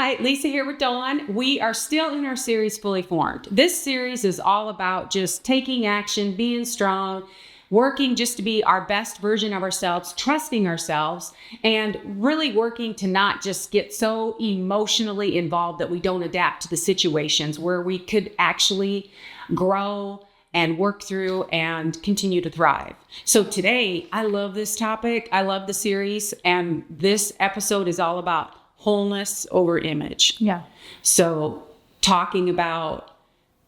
Hi, Lisa here with Dawn. We are still in our series, Fully Formed. This series is all about just taking action, being strong, working just to be our best version of ourselves, trusting ourselves, and really working to not just get so emotionally involved that we don't adapt to the situations where we could actually grow and work through and continue to thrive. So today, I love this topic. I love the series. And this episode is all about wholeness over image. Yeah. So talking about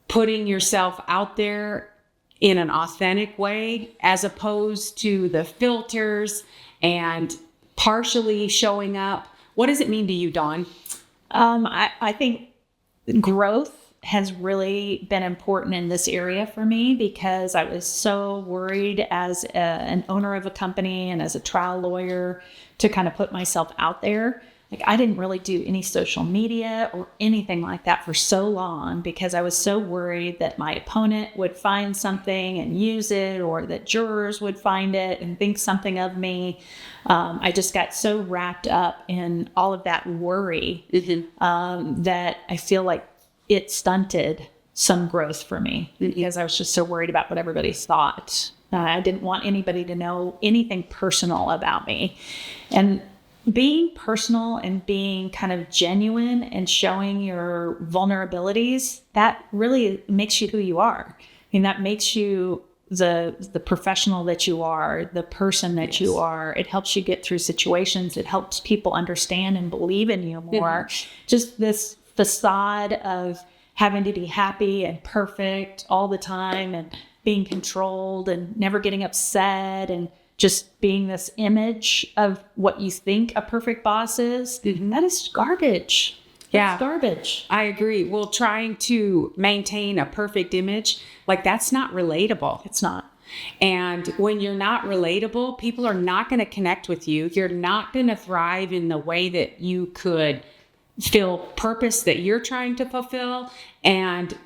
putting yourself out there in an authentic way, as opposed to the filters and partially showing up. What does it mean to you, Dawn? I think growth has really been important in this area for me because I was so worried as an owner of a company and as a trial lawyer to kind of put myself out there. Like I didn't really do any social media or anything like that for so long because I was so worried that my opponent would find something and use it, or that jurors would find it and think something of me. I just got so wrapped up in all of that worry that I feel like it stunted some growth for me because I was just so worried about what everybody thought. I didn't want anybody to know anything personal about me. And being personal and being kind of genuine and showing your vulnerabilities, that really makes you who you are. I mean, that makes you the professional that you are, the person that you are. It helps you get through situations. It helps people understand and believe in you more. Just this facade of having to be happy and perfect all the time and being controlled and never getting upset and just being this image of what you think a perfect boss is, that is garbage. Yeah. That's garbage. I agree. Well, trying to maintain a perfect image, like that's not relatable. It's not. And when you're not relatable, people are not going to connect with you. You're not going to thrive in the way that you could feel purpose that you're trying to fulfill and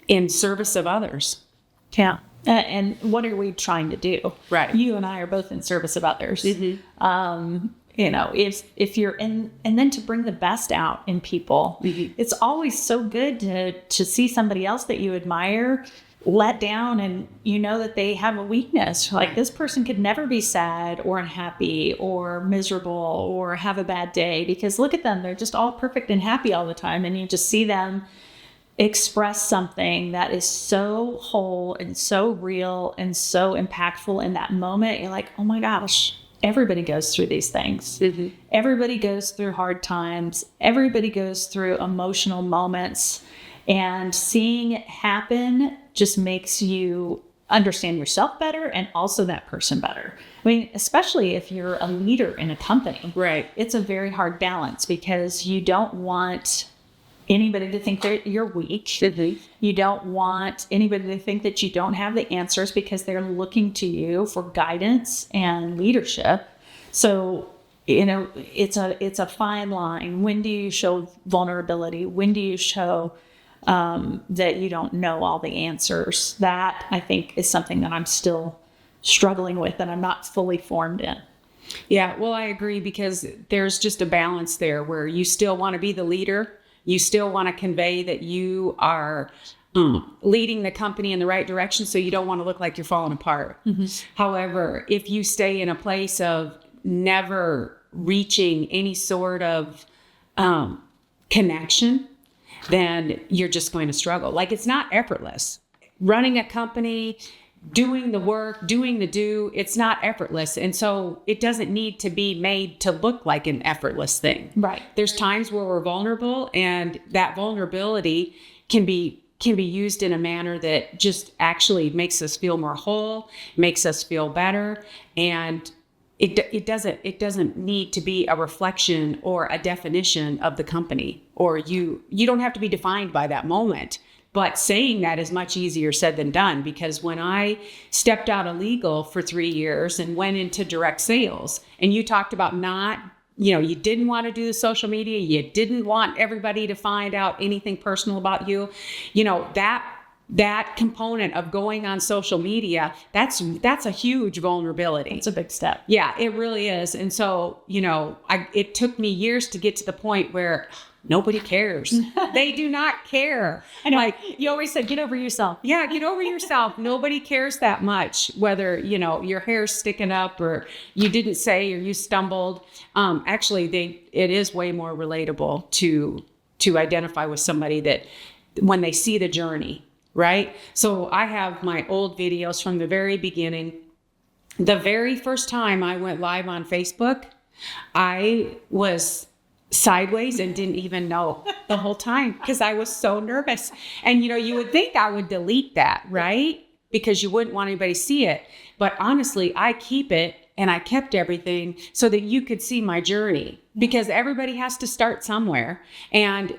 in service of others. Yeah. And what are we trying to do? Right. You and I are both in service of others. If you're in, and then to bring the best out in people, it's always so good to see somebody else that you admire let down and you know that they have a weakness. Like this person could never be sad or unhappy or miserable or have a bad day because look at them. They're just all perfect and happy all the time. And you just see them express something that is so whole and so real and so impactful in that moment. You're like, oh my gosh, everybody goes through these things. Everybody goes through hard times. Everybody goes through emotional moments. And seeing it happen just makes you understand yourself better and also that person better. I mean, especially if you're a leader in a company. Right. It's a very hard balance because you don't want anybody to think that you're weak. You don't want anybody to think that you don't have the answers because they're looking to you for guidance and leadership. So, it's a fine line. When do you show vulnerability? When do you show that you don't know all the answers? That, I think, is something that I'm still struggling with and I'm not fully formed in. Yeah, well, I agree because there's just a balance there where you still want to be the leader. You still want to convey that you are leading the company in the right direction, so you don't want to look like you're falling apart. However, if you stay in a place of never reaching any sort of connection, then you're just going to struggle. Like it's not effortless. Running a company, doing the work, doing the do, it's not effortless. And so it doesn't need to be made to look like an effortless thing. Right. There's times where we're vulnerable and that vulnerability can be used in a manner that just actually makes us feel more whole, makes us feel better. And it doesn't need to be a reflection or a definition of the company, or you don't have to be defined by that moment. But saying that is much easier said than done, because when I stepped out of legal for 3 years and went into direct sales, and you talked about you didn't want to do the social media, you didn't want everybody to find out anything personal about you, that that component of going on social media, that's a huge vulnerability. It's a big step. Yeah, it really is. And so, it took me years to get to the point where nobody cares. They do not care. I know. Like, You always said, get over yourself. yeah, get over yourself. Nobody cares that much whether, your hair's sticking up or you didn't say or you stumbled. Actually, it is way more relatable to identify with somebody that when they see the journey, right? So I have my old videos from the very beginning. The very first time I went live on Facebook, I was sideways and didn't even know the whole time because I was so nervous. And, you would think I would delete that, right? Because you wouldn't want anybody to see it. But honestly, I keep it and I kept everything so that you could see my journey because everybody has to start somewhere. And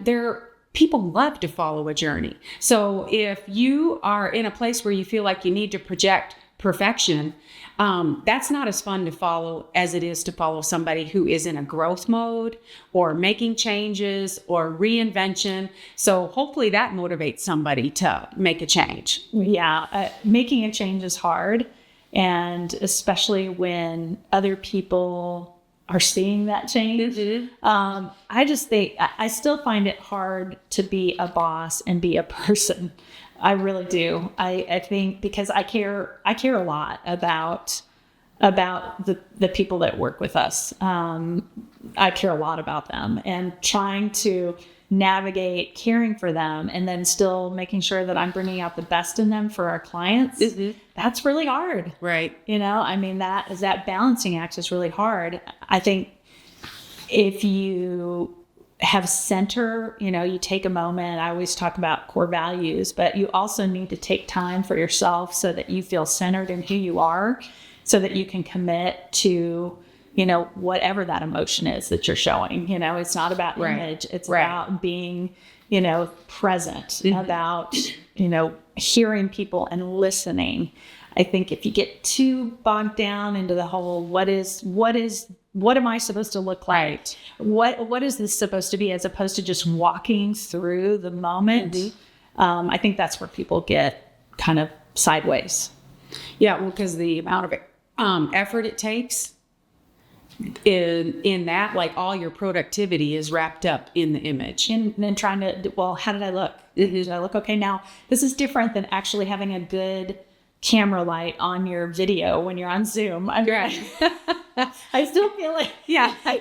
people love to follow a journey. So if you are in a place where you feel like you need to project perfection, that's not as fun to follow as it is to follow somebody who is in a growth mode or making changes or reinvention. So hopefully that motivates somebody to make a change. Yeah, making a change is hard. And especially when other people are seeing that change. Mm-hmm. I just think I still find it hard to be a boss and be a person. I really do. I think because I care a lot about the people that work with us. I care a lot about them and trying to navigate caring for them and then still making sure that I'm bringing out the best in them for our clients. Mm-hmm. That's really hard. Right. That balancing act is really hard. I think if you have center, you take a moment. I always talk about core values, but you also need to take time for yourself so that you feel centered in who you are, so that you can commit to, whatever that emotion is that you're showing. It's not about image. It's about being, present, mm-hmm. about, hearing people and listening. I think if you get too bogged down into the whole, what am I supposed to look like? Right. What is this supposed to be, as opposed to just walking through the moment? Mm-hmm. I think that's where people get kind of sideways. Yeah, well, because the amount of effort it takes in that, like all your productivity is wrapped up in the image. And then trying to, well, how did I look? Mm-hmm. Did I look okay? Now, this is different than actually having a good camera light on your video when you're on Zoom. Right. I still feel like,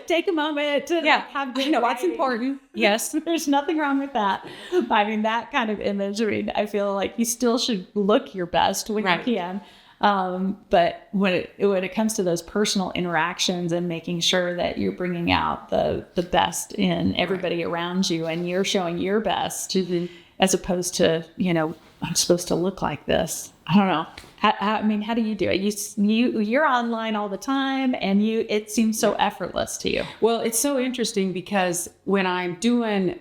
take a moment to have good that's important. Yes. There's nothing wrong with that. I mean, that kind of image, I feel like you still should look your best when you can. But when it comes to those personal interactions and making sure that you're bringing out the best in everybody around you and you're showing your best, mm-hmm. as opposed to, I'm supposed to look like this. I don't know. How do you do it? You're online all the time and it seems so effortless to you. Well, it's so interesting because when I'm doing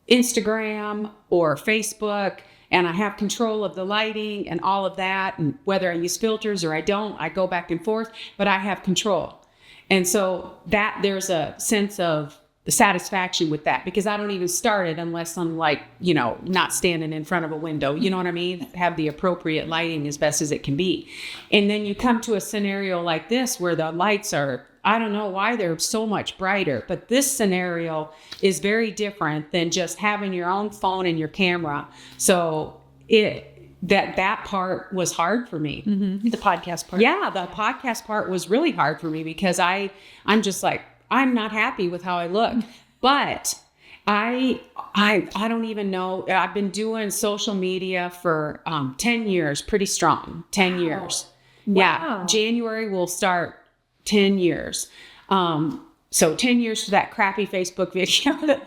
Instagram or Facebook and I have control of the lighting and all of that, and whether I use filters or I don't, I go back and forth, but I have control. And so that there's a sense of the satisfaction with that, because I don't even start it unless I'm like, not standing in front of a window, you know what I mean? Have the appropriate lighting as best as it can be. And then you come to a scenario like this where the lights are, I don't know why they're so much brighter, but this scenario is very different than just having your own phone and your camera. So that part was hard for me. Mm-hmm. The podcast part. Yeah, the podcast part was really hard for me because I'm just like, I'm not happy with how I look, but I don't even know. I've been doing social media for 10 years, pretty strong, 10 years. Wow. Yeah. January will start 10 years. So 10 years for that crappy Facebook video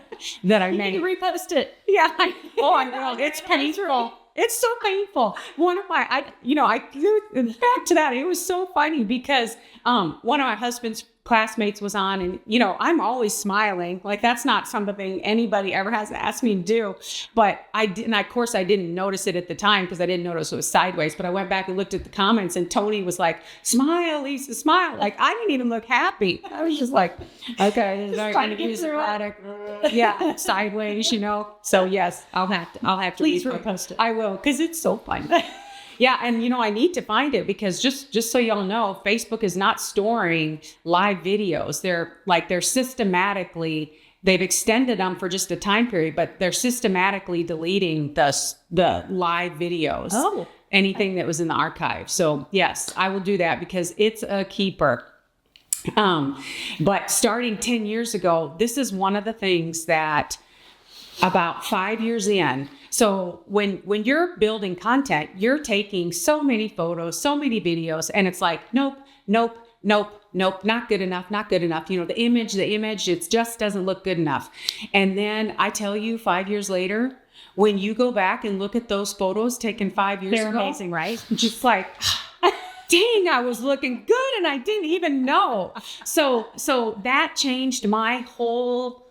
that I made. You repost it. Yeah. I will. It's painful. It's so painful. One of my, back to that. It was so funny because one of my husband's classmates was on, and, you know, I'm always smiling. Like, that's not something anybody ever has asked me to do, but I didn't, of course I didn't notice it at the time because I didn't notice it was sideways, but I went back and looked at the comments, and Tony was like, smile, Lisa, smile. Like, I didn't even look happy. I was just like, okay, Just trying to get through it. yeah, sideways, you know? So yes, I'll have to Please repost repost it. I will, because it's so fun. Yeah, and you know, I need to find it because just so y'all know, Facebook is not storing live videos. They're systematically, they've extended them for just a time period, but they're systematically deleting the live videos. Oh. Anything that was in the archive. So yes, I will do that because it's a keeper. But starting 10 years ago, this is one of the things that about 5 years in. So when you're building content, you're taking so many photos, so many videos, and it's like, nope, not good enough. You know, the image, it just doesn't look good enough. And then I tell you, 5 years later, when you go back and look at those photos taken 5 years They're ago, amazing, right? Just dang, I was looking good and I didn't even know. So that changed my whole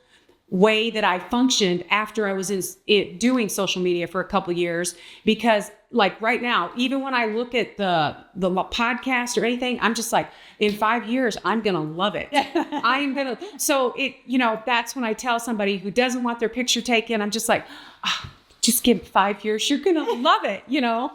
way that I functioned after I was doing social media for a couple of years, because like right now, even when I look at the podcast or anything, I'm just like, in 5 years, I'm going to love it. So that's when I tell somebody who doesn't want their picture taken, I'm just like, just give it 5 years. You're going to love it, you know?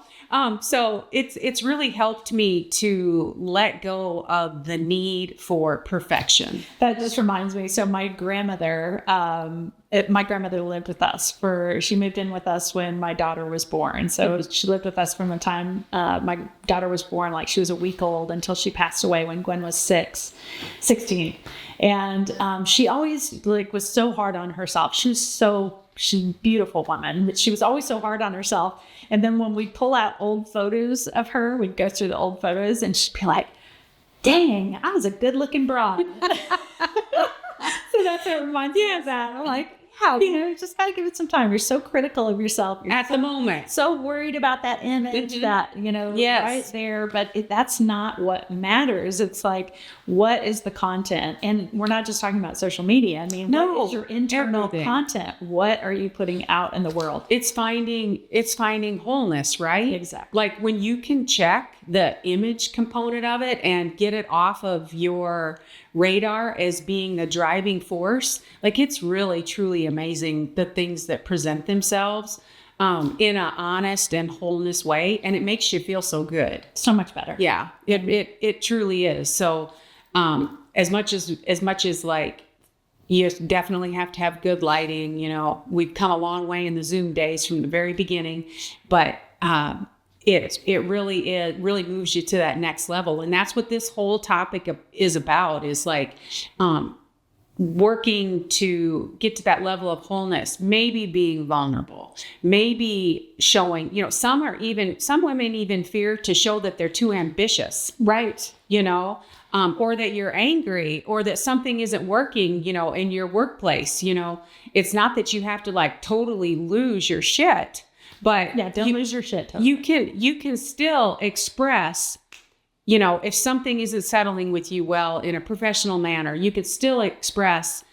So it's really helped me to let go of the need for perfection. That just reminds me. So my grandmother, my grandmother lived with us she moved in with us when my daughter was born. So she lived with us from the time my daughter was born, like she was a week old, until she passed away when Gwen was 16. And she always was so hard on herself. She's a beautiful woman, but she was always so hard on herself. And then when we pull out old photos of her, we'd go through the old photos and she'd be like, dang, I was a good looking broad. So that's what reminds me of that. I'm like, just gotta give it some time. You're so critical of yourself. You're At the moment. so worried about that image that, Yes. right there. But that's not what matters. It's like, what is the content? And we're not just talking about social media. I mean, what is your internal everything. content? What are you putting out in the world? It's finding wholeness, right? Exactly. Like when you can check the image component of it and get it off of your radar as being the driving force, like it's really truly amazing the things that present themselves in an honest and wholeness way, and it makes you feel so good. So much better. Yeah, it truly is. So as much as like, you definitely have to have good lighting. You know, we've come a long way in the Zoom days from the very beginning, but it really moves you to that next level. And that's what this whole topic is about, is like working to get to that level of wholeness, maybe being vulnerable, maybe showing, some women even fear to show that they're too ambitious. Right. Or that you're angry, or that something isn't working, in your workplace. It's not that you have to like totally lose your shit, but don't lose your shit. Totally. You can still express, if something isn't settling with you well in a professional manner, you can still express,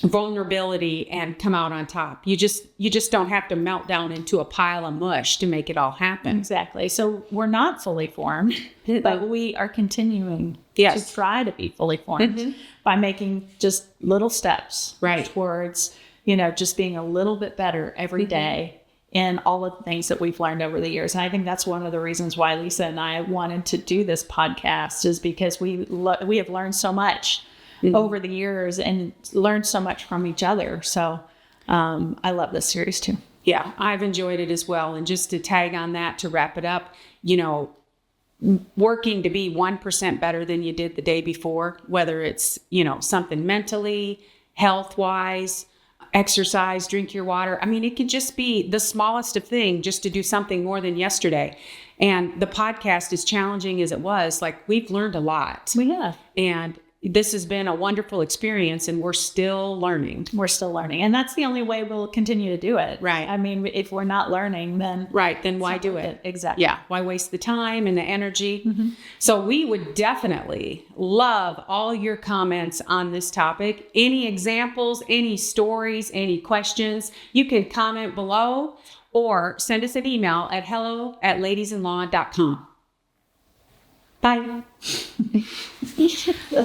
vulnerability and come out on top. You just don't have to melt down into a pile of mush to make it all happen. Exactly. So we're not fully formed, but we are continuing to try to be fully formed by making just little steps towards, just being a little bit better every day in all of the things that we've learned over the years. And I think that's one of the reasons why Lisa and I wanted to do this podcast, is because we have learned so much over the years and learned so much from each other. So I love this series too. Yeah, I've enjoyed it as well. And just to tag on that, to wrap it up, working to be 1% better than you did the day before, whether it's, something mentally, health-wise, exercise, drink your water. I mean, it could just be the smallest of thing, just to do something more than yesterday. And the podcast, as challenging as it was, like, we've learned a lot. We have. And this has been a wonderful experience and we're still learning. We're still learning. And that's the only way we'll continue to do it. Right. I mean, if we're not learning, then. Right. Then why not do worth it? Exactly. Yeah. Why waste the time and the energy? So we would definitely love all your comments on this topic. Any examples, any stories, any questions, you can comment below or send us an email at hello@ladiesinlaw.com. Bye.